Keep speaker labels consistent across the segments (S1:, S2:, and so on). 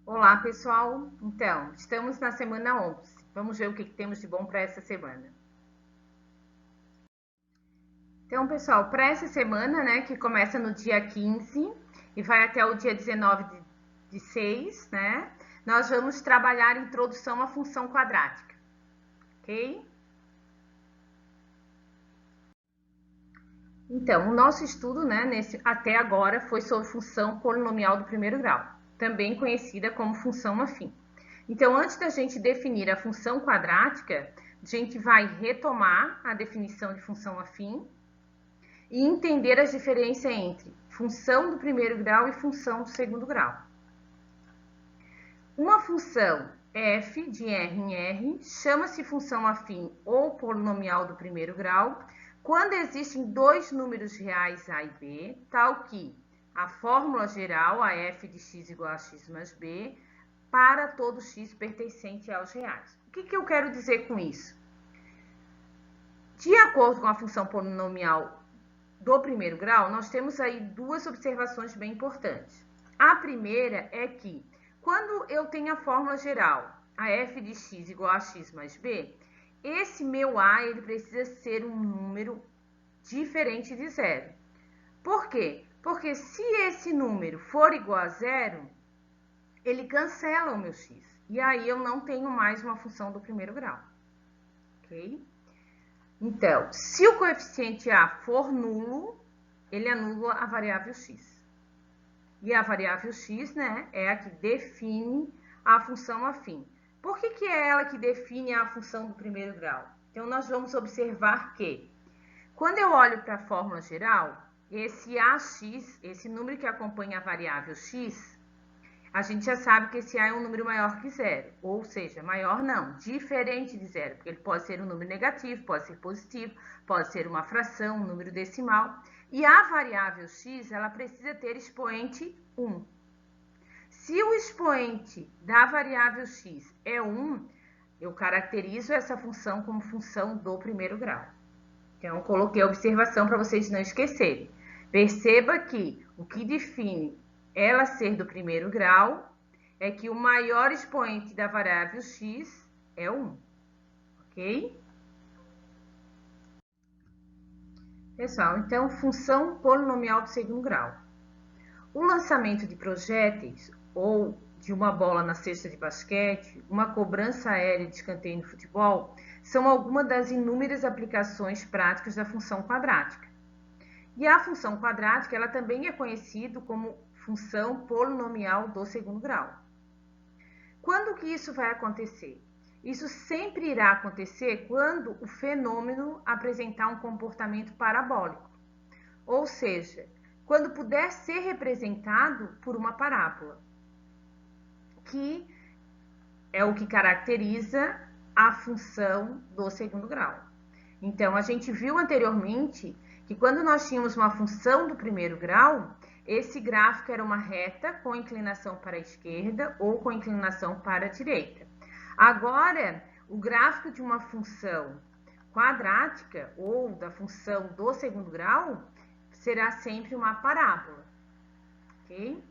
S1: Olá, pessoal. Então, estamos na semana 11. Vamos ver o que temos de bom para essa semana. Então, pessoal, para essa semana, né, que começa no dia 15 e vai até o dia 19 de 6, né, nós vamos trabalhar a introdução à função quadrática, ok? Então, o nosso estudo, né, até agora foi sobre função polinomial do primeiro grau, também conhecida como função afim. Então, antes da gente definir a função quadrática, a gente vai retomar a definição de função afim e entender as diferenças entre função do primeiro grau e função do segundo grau. Uma função f de R em R chama-se função afim ou polinomial do primeiro grau quando existem dois números reais a e b, tal que a fórmula geral, a f de x igual a x mais b, para todo x pertencente aos reais. O que eu quero dizer com isso? De acordo com a função polinomial do primeiro grau, nós temos aí duas observações bem importantes. A primeira é que, quando eu tenho a fórmula geral, a f de x igual a x mais b, esse meu a ele precisa ser um número diferente de zero. Por quê? Porque se esse número for igual a zero, ele cancela o meu x. E aí eu não tenho mais uma função do primeiro grau. Ok? Então, se o coeficiente a for nulo, ele anula a variável x. E a variável x, né, é a que define a função afim. Por que é ela que define a função do primeiro grau? Então, nós vamos observar que, quando eu olho para a fórmula geral, esse ax, esse número que acompanha a variável x, a gente já sabe que esse a é um número maior que zero, ou seja, maior não, diferente de zero, porque ele pode ser um número negativo, pode ser positivo, pode ser uma fração, um número decimal. E a variável x, ela precisa ter expoente 1. Se o expoente da variável x é 1, eu caracterizo essa função como função do primeiro grau. Então, eu coloquei a observação para vocês não esquecerem. Perceba que o que define ela ser do primeiro grau é que o maior expoente da variável x é 1, ok? Pessoal, então, função polinomial do segundo grau. O lançamento de projéteis ou de uma bola na cesta de basquete, uma cobrança aérea de escanteio no futebol, são algumas das inúmeras aplicações práticas da função quadrática. E a função quadrática, ela também é conhecida como função polinomial do segundo grau. Quando que isso vai acontecer? Isso sempre irá acontecer quando o fenômeno apresentar um comportamento parabólico. Ou seja, quando puder ser representado por uma parábola, que é o que caracteriza a função do segundo grau. Então, a gente viu anteriormente que quando nós tínhamos uma função do primeiro grau, esse gráfico era uma reta com inclinação para a esquerda ou com inclinação para a direita. Agora, o gráfico de uma função quadrática ou da função do segundo grau será sempre uma parábola, ok?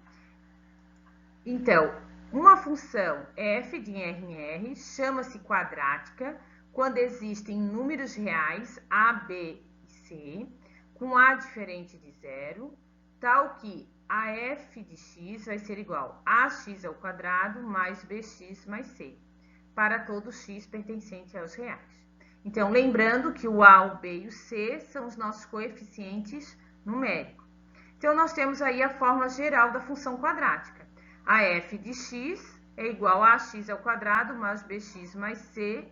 S1: Então, uma função f de R em R chama-se quadrática quando existem números reais a, b e c com a diferente de zero, tal que a f de x vai ser igual a x ao quadrado mais bx mais c, para todo x pertencente aos reais. Então, lembrando que o a, o b e o c são os nossos coeficientes numéricos. Então, nós temos aí a fórmula geral da função quadrática. A f de x é igual a x ao quadrado mais bx mais c,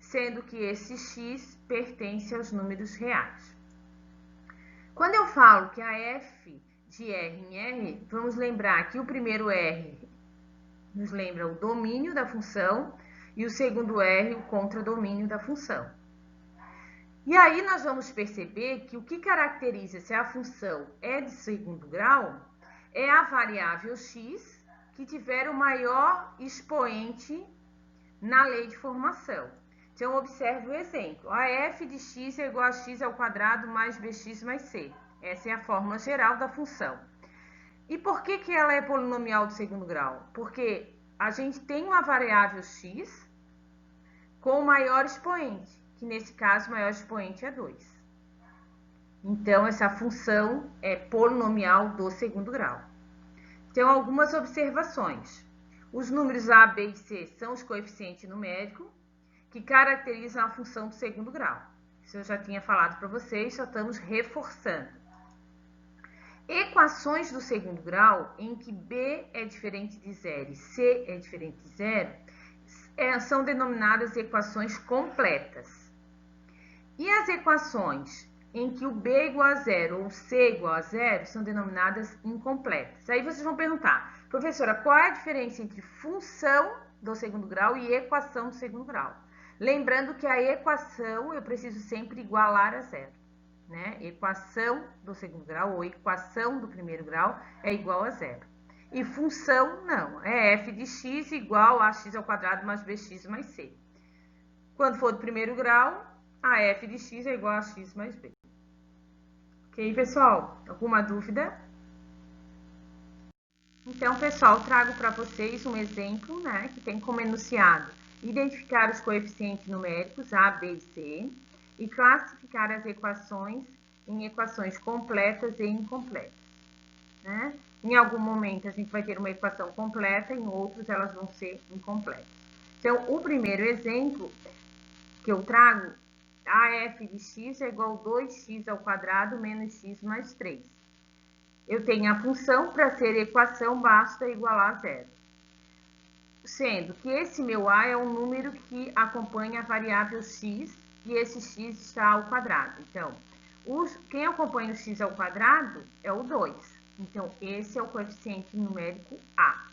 S1: sendo que esse x pertence aos números reais. Quando eu falo que a f de R em R, vamos lembrar que o primeiro R nos lembra o domínio da função e o segundo R o contradomínio da função. E aí nós vamos perceber que o que caracteriza se a função é de segundo grau é a variável x que tiver o maior expoente na lei de formação. Então, observe o exemplo. A f de x é igual a x ao quadrado mais bx mais c. Essa é a fórmula geral da função. E por que ela é polinomial do segundo grau? Porque a gente tem uma variável x com o maior expoente, que nesse caso o maior expoente é 2. Então, essa função é polinomial do segundo grau. Então, algumas observações. Os números a, b e c são os coeficientes numéricos que caracterizam a função do segundo grau. Isso eu já tinha falado para vocês, só estamos reforçando. Equações do segundo grau, em que b é diferente de zero e c é diferente de zero, são denominadas equações completas. E as equações em que o b é igual a zero ou o c é igual a zero são denominadas incompletas. Aí vocês vão perguntar, professora, qual é a diferença entre função do segundo grau e equação do segundo grau? Lembrando que a equação eu preciso sempre igualar a zero, né? Equação do segundo grau ou equação do primeiro grau é igual a zero. E função, não, é f de x igual a x ao quadrado mais bx mais c. Quando for do primeiro grau, a f de x é igual a x mais b. Ok, pessoal? Alguma dúvida? Então, pessoal, trago para vocês um exemplo, né, que tem como enunciado identificar os coeficientes numéricos a, b e c e classificar as equações em equações completas e incompletas, né? Em algum momento a gente vai ter uma equação completa, em outros elas vão ser incompletas. Então, o primeiro exemplo que eu trago, a f de x é igual a 2x ao quadrado menos x mais 3. Eu tenho a função, para ser equação, basta igualar a zero. Sendo que esse meu a é um número que acompanha a variável x e esse x está ao quadrado. Então, quem acompanha o x ao quadrado é o 2. Então, esse é o coeficiente numérico a.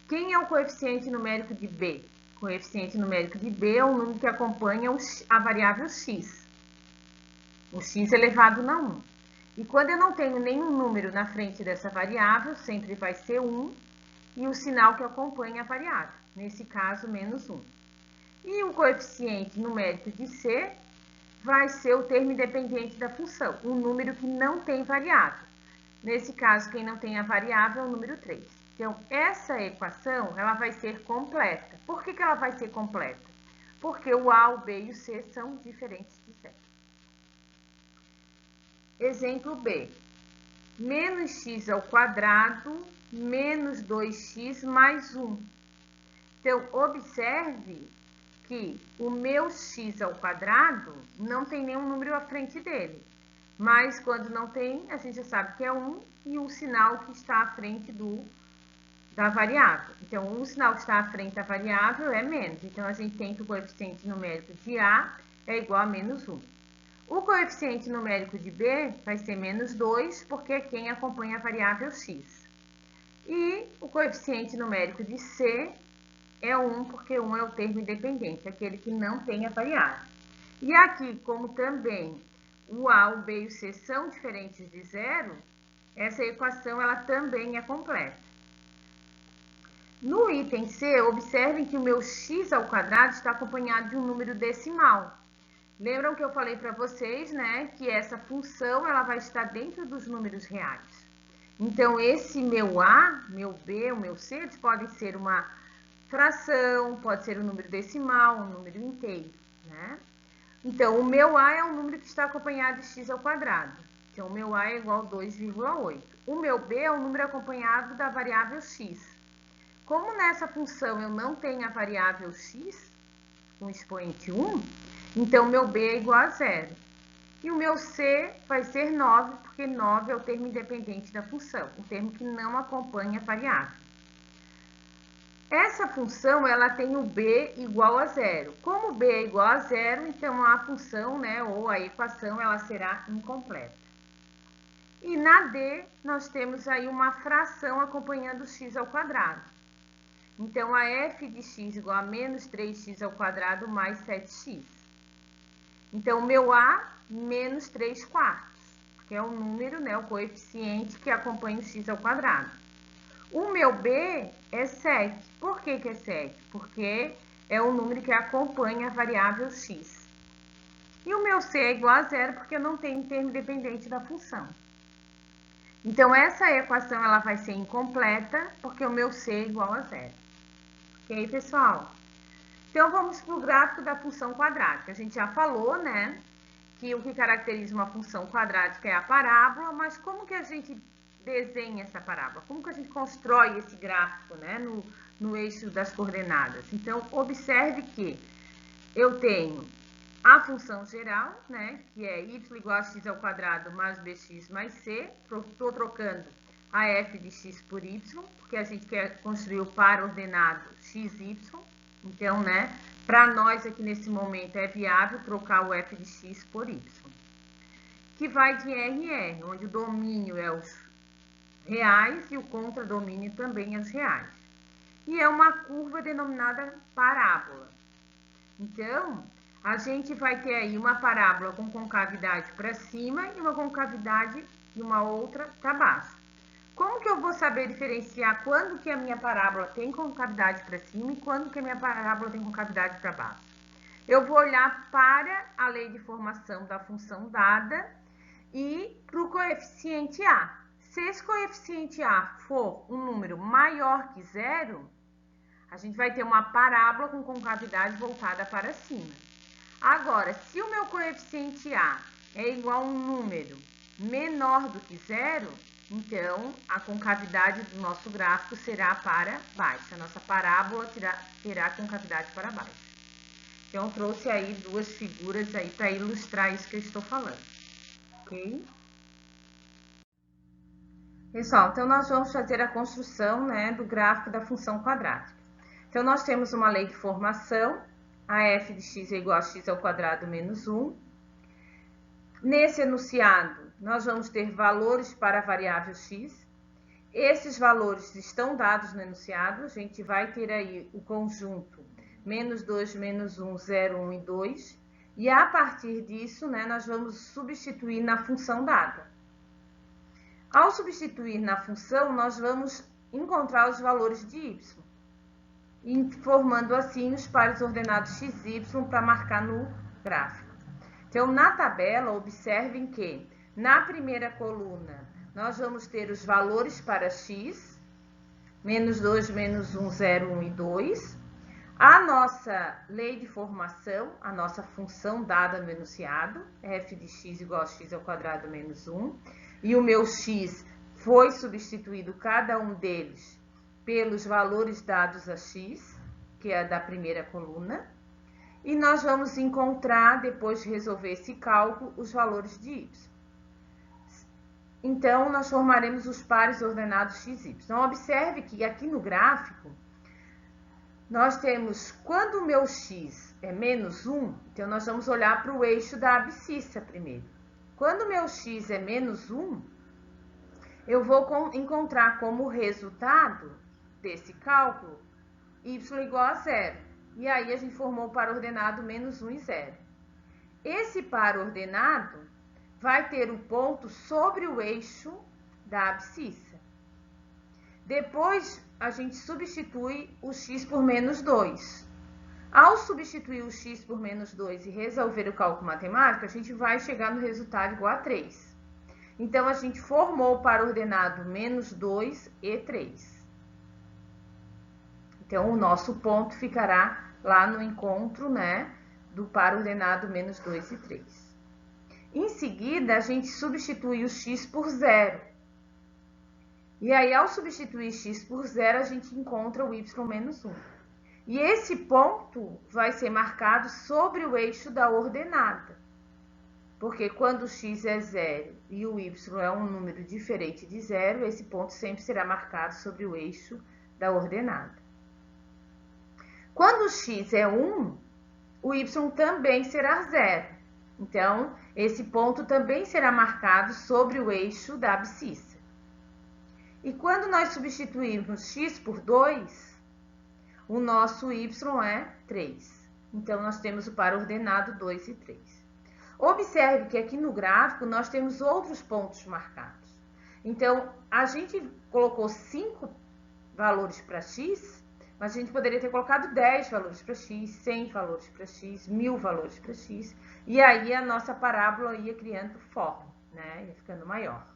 S1: Quem é o coeficiente numérico de b? O coeficiente numérico de b é o número que acompanha a variável x. O x elevado na 1. E quando eu não tenho nenhum número na frente dessa variável, sempre vai ser 1 e o sinal que acompanha a variável. Nesse caso, menos 1. E o coeficiente numérico de c vai ser o termo independente da função, um número que não tem variável. Nesse caso, quem não tem a variável é o número 3. Então, essa equação ela vai ser completa. Por que ela vai ser completa? Porque o a, o b e o c são diferentes de zero. Exemplo B. Menos x ao quadrado menos 2x mais 1. Então, observe que o meu x ao quadrado não tem nenhum número à frente dele. Mas quando não tem, a gente já sabe que é 1 e o sinal que está à frente da variável. Então, o sinal que está à frente da variável é menos. Então, a gente tem que o coeficiente numérico de A é igual a menos 1. O coeficiente numérico de B vai ser menos 2, porque é quem acompanha a variável x. E o coeficiente numérico de C é 1, porque 1 é o termo independente, aquele que não tem a variável. E aqui, como também o A, o B e o C são diferentes de zero, essa equação ela também é completa. No item C, observem que o meu x ao quadrado está acompanhado de um número decimal. Lembram que eu falei para vocês, né, que essa função ela vai estar dentro dos números reais. Então, esse meu A, meu B, o meu C, eles podem ser uma fração, pode ser um número decimal, um número inteiro, né? Então, o meu A é um número que está acompanhado de x ao quadrado. Então, o meu A é igual a 2,8. O meu B é um número acompanhado da variável x. Como nessa função eu não tenho a variável x, com expoente 1, então meu B é igual a 0. E o meu C vai ser 9, porque 9 é o termo independente da função, o termo que não acompanha a variável. Essa função, ela tem o B igual a 0. Como o B é igual a 0, então a função, né, ou a equação, ela será incompleta. E na D, nós temos aí uma fração acompanhando x ao quadrado. Então, a f de x igual a menos 3x ao quadrado mais 7x. Então, o meu A, menos 3 quartos, que é o número, né, o coeficiente que acompanha o x ao quadrado. O meu B é 7. Por que é 7? Porque é o número que acompanha a variável x. E o meu C é igual a 0 porque eu não tenho termo dependente da função. Então, essa equação ela vai ser incompleta porque o meu C é igual a 0. Ok, pessoal? Então, vamos para o gráfico da função quadrática. A gente já falou, né, que o que caracteriza uma função quadrática é a parábola, mas como que a gente desenha essa parábola? Como que a gente constrói esse gráfico, né, no eixo das coordenadas? Então, observe que eu tenho a função geral, né, que é y igual a x ao quadrado mais bx mais c. Estou trocando a f de x por y, porque a gente quer construir o par ordenado xy. Então, né, para nós aqui nesse momento é viável trocar o f de x por y. Que vai de R em R, onde o domínio é os reais e o contradomínio também é os reais. E é uma curva denominada parábola. Então, a gente vai ter aí uma parábola com concavidade para cima e uma concavidade e uma outra para baixo. Como que eu vou saber diferenciar quando que a minha parábola tem concavidade para cima e quando que a minha parábola tem concavidade para baixo? Eu vou olhar para a lei de formação da função dada e para o coeficiente A. Se esse coeficiente A for um número maior que zero, a gente vai ter uma parábola com concavidade voltada para cima. Agora, se o meu coeficiente A é igual a um número menor do que zero, então a concavidade do nosso gráfico será para baixo. A nossa parábola terá concavidade para baixo. Então, eu trouxe aí duas figuras aí para ilustrar isso que eu estou falando. Ok? Pessoal, então nós vamos fazer a construção, né, do gráfico da função quadrática. Então, nós temos uma lei de formação, a f de x é igual a x ao quadrado menos 1. Nesse enunciado, nós vamos ter valores para a variável x. Esses valores estão dados no enunciado, a gente vai ter aí o conjunto menos 2, menos 1, 0, 1 e 2. E a partir disso, né, nós vamos substituir na função dada. Ao substituir na função, nós vamos encontrar os valores de y, formando assim os pares ordenados x e y para marcar no gráfico. Então, na tabela, observem que na primeira coluna nós vamos ter os valores para x, menos 2, menos 1, 0, 1 e 2. A nossa lei de formação, a nossa função dada no enunciado, f de x igual a x ao quadrado menos 1. E o meu x foi substituído, cada um deles, pelos valores dados a x, que é da primeira coluna. E nós vamos encontrar, depois de resolver esse cálculo, os valores de y. Então, nós formaremos os pares ordenados x e y. Então, observe que aqui no gráfico, nós temos, quando o meu x é menos 1, então nós vamos olhar para o eixo da abscissa primeiro. Quando o meu x é menos 1, eu vou encontrar como resultado desse cálculo y igual a 0. E aí, a gente formou o par ordenado menos 1 e 0. Esse par ordenado vai ter o ponto sobre o eixo da abscissa. Depois, a gente substitui o x por menos 2. Ao substituir o x por menos 2 e resolver o cálculo matemático, a gente vai chegar no resultado igual a 3. Então, a gente formou o par ordenado menos 2 e 3. Então, o nosso ponto ficará lá no encontro, né, do par ordenado menos 2 e 3. Em seguida, a gente substitui o x por 0. E aí, ao substituir x por 0, a gente encontra o y menos 1. E esse ponto vai ser marcado sobre o eixo da ordenada. Porque quando o x é 0 e o y é um número diferente de 0, esse ponto sempre será marcado sobre o eixo da ordenada. Quando o x é 1, o y também será 0. Então, esse ponto também será marcado sobre o eixo da abscissa. E quando nós substituirmos x por 2, o nosso y é 3. Então, nós temos o par ordenado 2 e 3. Observe que aqui no gráfico nós temos outros pontos marcados. Então, a gente colocou 5 valores para x, mas a gente poderia ter colocado 10 valores para x, 100 valores para x, 1000 valores para x. E aí a nossa parábola ia criando forma, né? Ia ficando maior.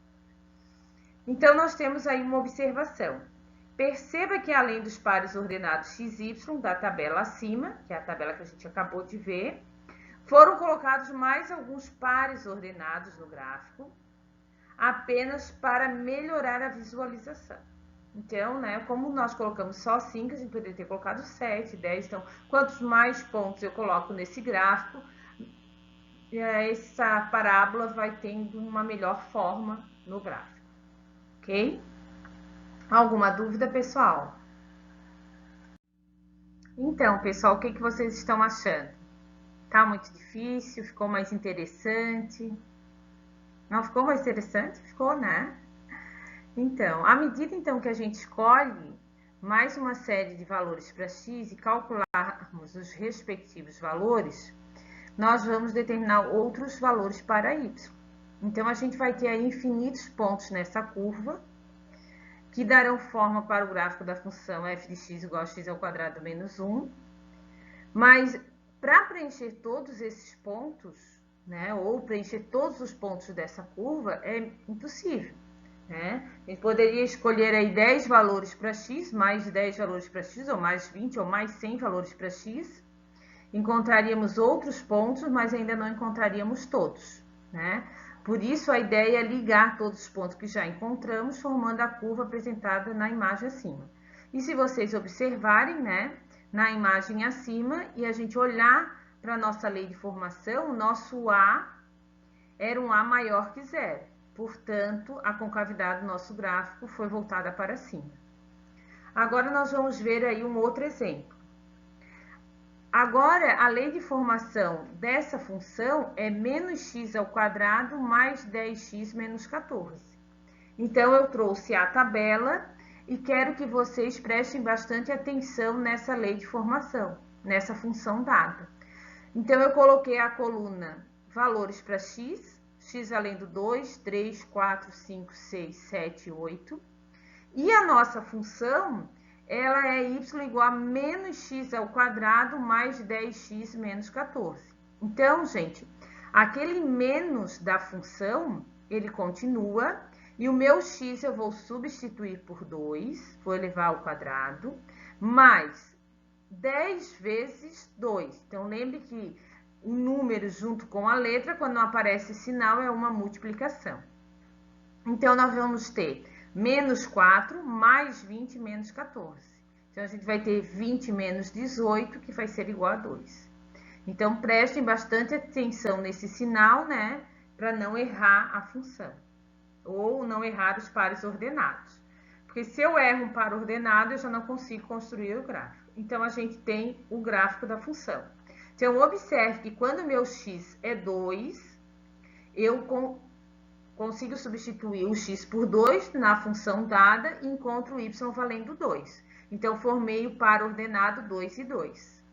S1: Então, nós temos aí uma observação, Perceba que além dos pares ordenados x, y da tabela acima, que é a tabela que a gente acabou de ver, foram colocados mais alguns pares ordenados no gráfico, apenas para melhorar a visualização. Então, né, como nós colocamos só 5, a gente poderia ter colocado 7, 10. Então, quantos mais pontos eu coloco nesse gráfico, essa parábola vai tendo uma melhor forma no gráfico. Ok? Alguma dúvida, pessoal? Então, pessoal, o que vocês estão achando? Tá muito difícil? Ficou mais interessante? Não ficou mais interessante? Ficou, né? Então, à medida então que a gente escolhe mais uma série de valores para x e calcularmos os respectivos valores, nós vamos determinar outros valores para y. Então, a gente vai ter aí infinitos pontos nessa curva, que darão forma para o gráfico da função f de x igual a x ao quadrado menos 1. Mas, para preencher todos esses pontos, né, ou preencher todos os pontos dessa curva, é impossível. Né? A gente poderia escolher aí 10 valores para x, mais 10 valores para x, ou mais 20, ou mais 100 valores para x. Encontraríamos outros pontos, mas ainda não encontraríamos todos. Né? Por isso, a ideia é ligar todos os pontos que já encontramos, formando a curva apresentada na imagem acima. E se vocês observarem, né, na imagem acima, e a gente olhar para a nossa lei de formação, o nosso A era um A maior que zero. Portanto, a concavidade do nosso gráfico foi voltada para cima. Agora, nós vamos ver aí um outro exemplo. Agora, a lei de formação dessa função é menos x ao quadrado mais 10x menos 14. Então, eu trouxe a tabela e quero que vocês prestem bastante atenção nessa lei de formação, nessa função dada. Então, eu coloquei a coluna valores para x, x valendo 2, 3, 4, 5, 6, 7, 8. E a nossa função, ela é y igual a menos x ao quadrado mais 10x menos 14. Então, gente, aquele menos da função, ele continua, e o meu x eu vou substituir por 2, vou elevar ao quadrado, mais 10 vezes 2. Então, lembre que o número junto com a letra, quando não aparece sinal, é uma multiplicação. Então, nós vamos ter menos 4 mais 20 menos 14. Então, a gente vai ter 20 menos 18, que vai ser igual a 2. Então, prestem bastante atenção nesse sinal, né? Para não errar a função. Ou não errar os pares ordenados. Porque se eu erro um par ordenado, eu já não consigo construir o gráfico. Então, a gente tem o gráfico da função. Então, observe que quando meu x é 2, eu consigo substituir o x por 2 na função dada e encontro o y valendo 2. Então, formei o par ordenado 2 e 2.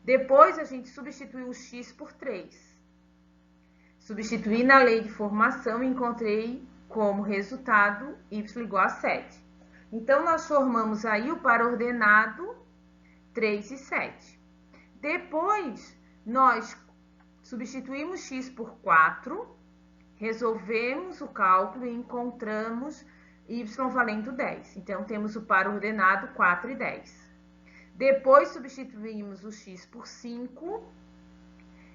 S1: Depois, a gente substituiu o x por 3. Substituí na lei de formação e encontrei como resultado y igual a 7. Então, nós formamos aí o par ordenado 3 e 7. Depois, nós substituímos x por 4, resolvemos o cálculo e encontramos y valendo 10. Então, temos o par ordenado 4 e 10. Depois, substituímos o x por 5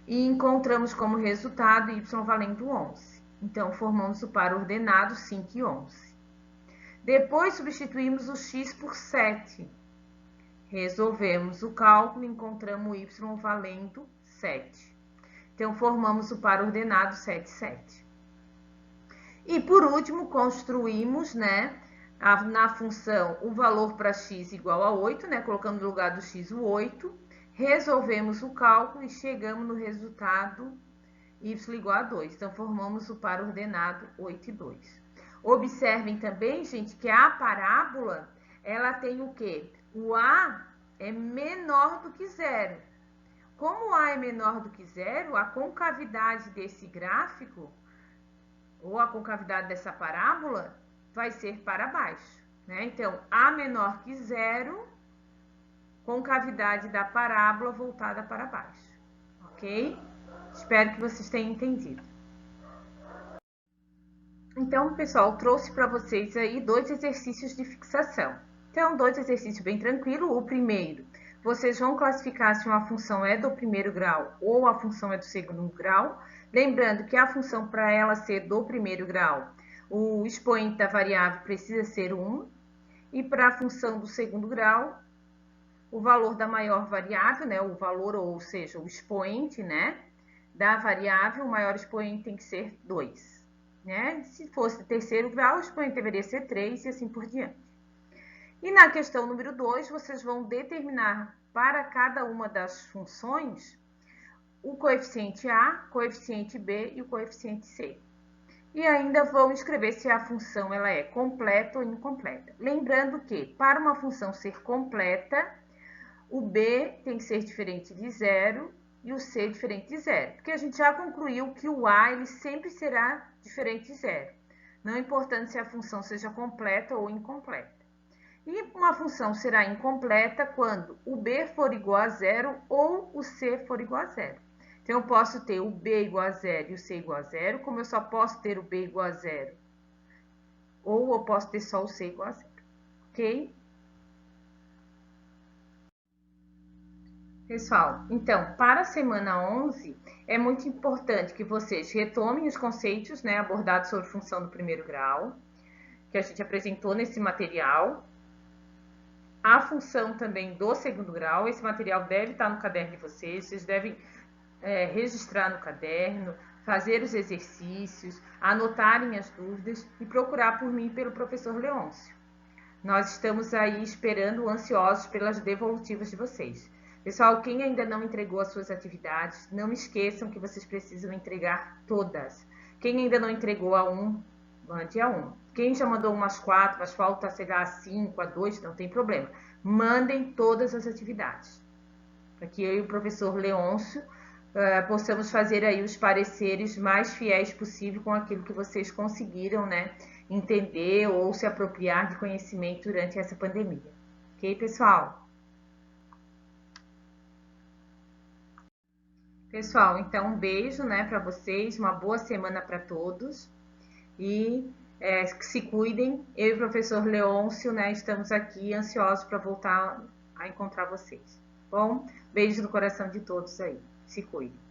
S1: e encontramos como resultado y valendo 11. Então, formamos o par ordenado 5 e 11. Depois, substituímos o x por 7. Resolvemos o cálculo e encontramos y valendo 7. Então, formamos o par ordenado 7, 7. E, por último, construímos, né, na função o valor para x igual a 8, né, colocando no lugar do x o 8. Resolvemos o cálculo e chegamos no resultado y igual a 2. Então, formamos o par ordenado 8 e 2. Observem também, gente, que a parábola, ela tem o quê? O A é menor do que zero. Como o A é menor do que zero, a concavidade desse gráfico, ou a concavidade dessa parábola, vai ser para baixo. Né? Então, A menor que zero, concavidade da parábola voltada para baixo. Ok? Espero que vocês tenham entendido. Então, pessoal, trouxe para vocês aí 2 exercícios de fixação. Então, 2 exercícios bem tranquilos. O primeiro, vocês vão classificar se uma função é do primeiro grau ou a função é do segundo grau. Lembrando que a função, para ela ser do primeiro grau, o expoente da variável precisa ser 1. E para a função do segundo grau, o valor da maior variável, né, o valor, ou seja, o expoente, né, da variável, o maior expoente tem que ser 2. Né? Se fosse de terceiro grau, o expoente deveria ser 3 e assim por diante. E na questão número 2, vocês vão determinar para cada uma das funções o coeficiente A, coeficiente B e o coeficiente C. E ainda vão escrever se a função ela é completa ou incompleta. Lembrando que, para uma função ser completa, o B tem que ser diferente de 0 e o C diferente de 0. Porque a gente já concluiu que o A ele sempre será diferente de 0. Não importando se a função seja completa ou incompleta. E uma função será incompleta quando o B for igual a 0 ou o C for igual a 0. Então, eu posso ter o B igual a 0 e o C igual a 0, como eu só posso ter o B igual a 0. Ou eu posso ter só o C igual a 0. Ok? Pessoal, então, para a semana 11, é muito importante que vocês retomem os conceitos, né, abordados sobre função do primeiro grau, que a gente apresentou nesse material. A função também do segundo grau, esse material deve estar no caderno de vocês devem registrar no caderno, fazer os exercícios, anotarem as dúvidas e procurar por mim e pelo professor Leôncio. Nós estamos aí esperando, ansiosos pelas devolutivas de vocês. Pessoal, quem ainda não entregou as suas atividades, não esqueçam que vocês precisam entregar todas. Quem ainda não entregou a 1, mande a 1. Quem já mandou umas 4, mas falta, sei lá, a 5, a 2, não tem problema. Mandem todas as atividades. Para que eu e o professor Leôncio possamos fazer aí os pareceres mais fiéis possível com aquilo que vocês conseguiram, né, entender ou se apropriar de conhecimento durante essa pandemia. Ok, pessoal? Pessoal, então um beijo, né, para vocês, uma boa semana para todos e que se cuidem. Eu e o professor Leôncio, né, estamos aqui ansiosos para voltar a encontrar vocês. Bom, beijo no coração de todos aí. Se cuidem.